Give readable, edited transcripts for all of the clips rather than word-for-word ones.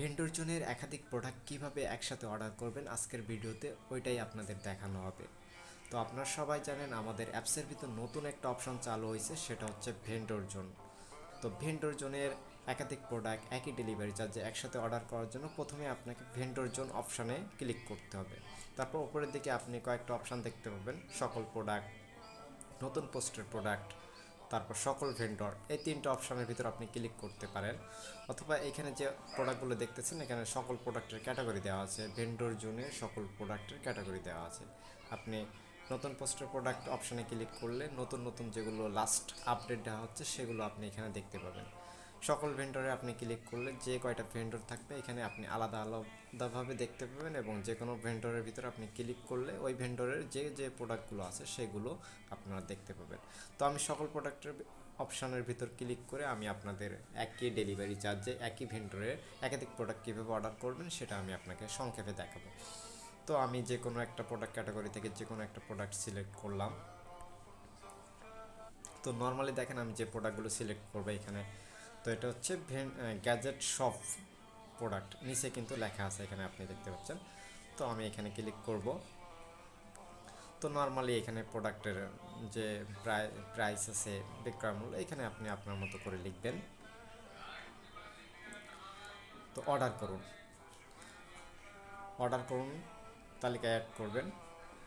Vendor জোনের একাধিক product কিভাবে একসাথে অর্ডার করবেন আজকের ভিডিওতে ওইটাই আপনাদের দেখানো হবে। তো আপনারা সবাই জানেন আমাদের অ্যাপসের ভিতর নতুন একটা অপশন চালু হয়েছে, সেটা হচ্ছে ভেন্ডর জোন। তো ভেন্ডর জোনের একাধিক প্রোডাক্ট একই ডেলিভারি চার্জে একসাথে অর্ডার করার জন্য প্রথমে আপনাকে ভেন্ডর জোন অপশানে ক্লিক করতে হবে। তারপর উপরের দিকে আপনি কয়েকটা অপশান দেখতে পাবেন, সকল প্রোডাক্ট, নতুন পোস্টের প্রোডাক্ট, তারপর সকল ভেন্ডর, এই তিনটা অপশানের ভিতর আপনি ক্লিক করতে পারেন। অথবা এখানে যে প্রোডাক্টগুলো দেখতেছেন এখানে সকল প্রোডাক্টের ক্যাটাগরি দেওয়া আছে, ভেন্ডর জোনে সকল প্রোডাক্টের ক্যাটাগরি দেওয়া আছে। আপনি নতুন পোস্টের প্রোডাক্ট অপশানে ক্লিক করলে নতুন নতুন যেগুলো লাস্ট আপডেট দেওয়া হচ্ছে সেগুলো আপনি এখানে দেখতে পাবেন। সকল ভেন্ডরে আপনি ক্লিক করলে যে কয়টা ভেন্ডর থাকবে এখানে আপনি আলাদা আলাদাভাবে দেখতে পাবেন, এবং যে কোনো ভেন্ডরের ভিতরে আপনি ক্লিক করলে ওই ভেন্ডরের যে যে প্রোডাক্টগুলো আছে সেগুলো আপনারা দেখতে পাবেন। তো আমি সকল প্রোডাক্টের অপশানের ভিতর ক্লিক করে আমি আপনাদের একই ডেলিভারি চার্জে একই ভেন্ডরের একাধিক প্রোডাক্ট কীভাবে অর্ডার করবেন সেটা আমি আপনাকে সংক্ষেপে দেখাবো। তো আমি যে কোনো একটা প্রোডাক্ট ক্যাটাগরি থেকে যে কোনো একটা প্রোডাক্ট সিলেক্ট করলাম। তো নর্মালি দেখেন আমি যে প্রোডাক্টগুলো সিলেক্ট করবো এখানে, তো এটা হচ্ছে গ্যাজেট শপ প্রোডাক্ট, নিচে কিন্তু লেখা আছে এখানে আপনি দেখতে পাচ্ছেন। তো আমি এখানে ক্লিক করব। তো নর্মালি এখানে প্রোডাক্টের যে প্রাইস আছে, বিক্রয় মূল্য, এখানে আপনি আপনার মতো করে লিখবেন। তো অর্ডার করুন, তালিকায় অ্যাড করবেন।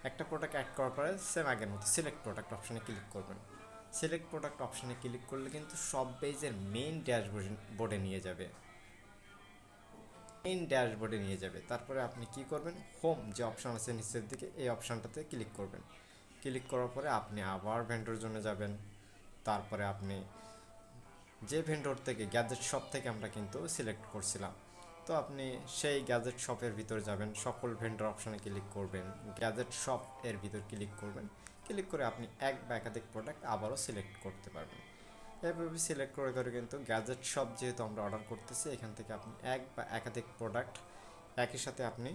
একটা প্রোডাক্ট অ্যাড করার পরে সেম আগের মতো সিলেক্ট প্রোডাক্ট অপশানে ক্লিক করবেন। সিলেক্ট প্রোডাক্ট অপশানে ক্লিক করলে কিন্তু সব পেজের মেইন ড্যাশবোর্ডে নিয়ে যাবে। তারপরে আপনি কি করবেন, হোম যে অপশান আছে নিচের দিকে, এই অপশানটাতে ক্লিক করবেন। ক্লিক করার পরে আপনি আবার ভেন্ডর জন্য যাবেন। তারপরে আপনি যে ভেন্ডর থেকে, গ্যাজেট শপ থেকে আমরা কিন্তু সিলেক্ট করছিলাম, তো আপনি সেই গ্যাজেট শপের ভিতর যাবেন, সকল ভেন্ডর অপশানে ক্লিক করবেন, গ্যাজেট শপ এর ভিতর ক্লিক করবেন। ক্লিক করে আপনি এক বা একাধিক প্রোডাক্ট আবারও সিলেক্ট করতে পারবেন। এভাবে সিলেক্ট করে করে কিন্তু গ্যাজেট শপ যেহেতু আমরা অর্ডার করতেছি, এখান থেকে আপনি এক বা একাধিক প্রোডাক্ট একই সাথে আপনি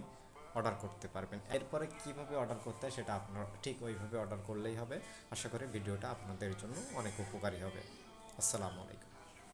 অর্ডার করতে পারবেন। এরপরে কিভাবে অর্ডার করতে হয় সেটা আপনার ঠিক ওইভাবে অর্ডার করলেই হবে। আশা করি ভিডিওটা আপনাদের জন্য অনেক উপকারী হবে। আসসালামু আলাইকুম।